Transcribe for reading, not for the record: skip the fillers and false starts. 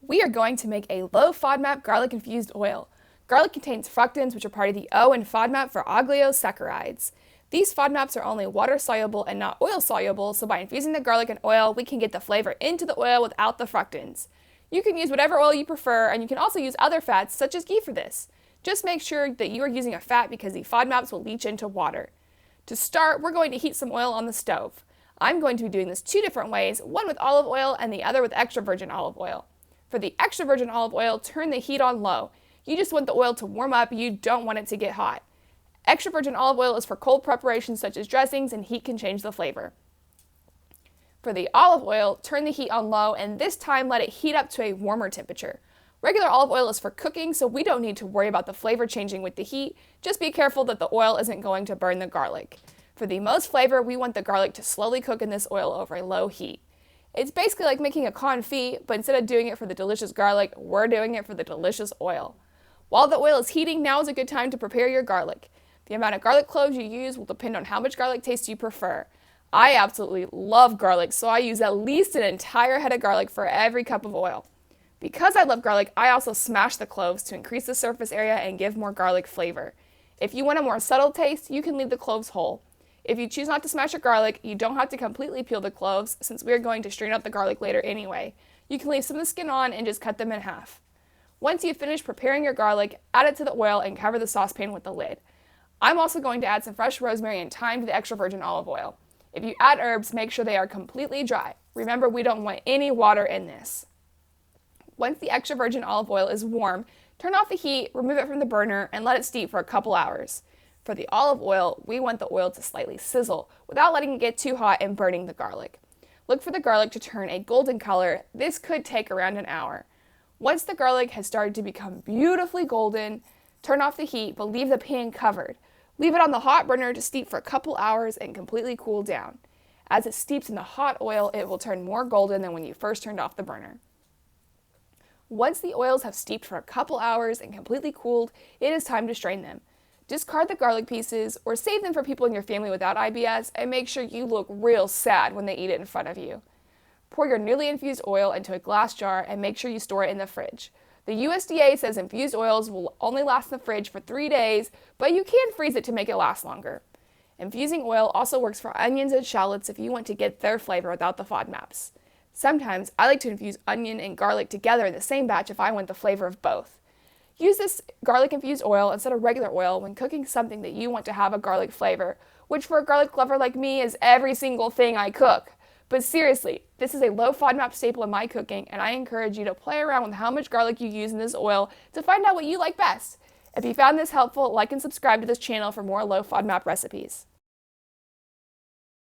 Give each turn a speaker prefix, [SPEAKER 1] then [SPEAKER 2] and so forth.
[SPEAKER 1] We are going to make a low FODMAP garlic infused oil. Garlic contains fructans, which are part of the O in FODMAP for oligosaccharides. These FODMAPs are only water soluble and not oil soluble, so by infusing the garlic in oil, we can get the flavor into the oil without the fructans. You can use whatever oil you prefer, and you can also use other fats, such as ghee, for this. Just make sure that you are using a fat because the FODMAPs will leach into water. To start, we're going to heat some oil on the stove. I'm going to be doing this two different ways, one with olive oil and the other with extra virgin olive oil. For the extra virgin olive oil, turn the heat on low. You just want the oil to warm up, you don't want it to get hot. Extra virgin olive oil is for cold preparations such as dressings, and heat can change the flavor. For the olive oil, turn the heat on low and this time let it heat up to a warmer temperature. Regular olive oil is for cooking, so we don't need to worry about the flavor changing with the heat. Just be careful that the oil isn't going to burn the garlic. For the most flavor, we want the garlic to slowly cook in this oil over a low heat. It's basically like making a confit, but instead of doing it for the delicious garlic, we're doing it for the delicious oil. While the oil is heating, now is a good time to prepare your garlic. The amount of garlic cloves you use will depend on how much garlic taste you prefer. I absolutely love garlic, so I use at least an entire head of garlic for every cup of oil. Because I love garlic, I also smash the cloves to increase the surface area and give more garlic flavor. If you want a more subtle taste, you can leave the cloves whole. If you choose not to smash your garlic, you don't have to completely peel the cloves since we're going to strain out the garlic later anyway. You can leave some of the skin on and just cut them in half. Once you've finished preparing your garlic, add it to the oil and cover the saucepan with the lid. I'm also going to add some fresh rosemary and thyme to the extra virgin olive oil. If you add herbs, make sure they are completely dry. Remember, we don't want any water in this. Once the extra virgin olive oil is warm, turn off the heat, remove it from the burner, and let it steep for a couple hours. For the olive oil, we want the oil to slightly sizzle without letting it get too hot and burning the garlic. Look for the garlic to turn a golden color. This could take around an hour. Once the garlic has started to become beautifully golden, turn off the heat but leave the pan covered. Leave it on the hot burner to steep for a couple hours and completely cool down. As it steeps in the hot oil, it will turn more golden than when you first turned off the burner. Once the oils have steeped for a couple hours and completely cooled, it is time to strain them. Discard the garlic pieces or save them for people in your family without IBS and make sure you look real sad when they eat it in front of you. Pour your newly infused oil into a glass jar and make sure you store it in the fridge. The USDA says infused oils will only last in the fridge for 3 days, but you can freeze it to make it last longer. Infusing oil also works for onions and shallots if you want to get their flavor without the FODMAPs. Sometimes I like to infuse onion and garlic together in the same batch if I want the flavor of both. Use this garlic infused oil instead of regular oil when cooking something that you want to have a garlic flavor, which for a garlic lover like me is every single thing I cook. But seriously, this is a low FODMAP staple in my cooking, and I encourage you to play around with how much garlic you use in this oil to find out what you like best. If you found this helpful, like and subscribe to this channel for more low FODMAP recipes.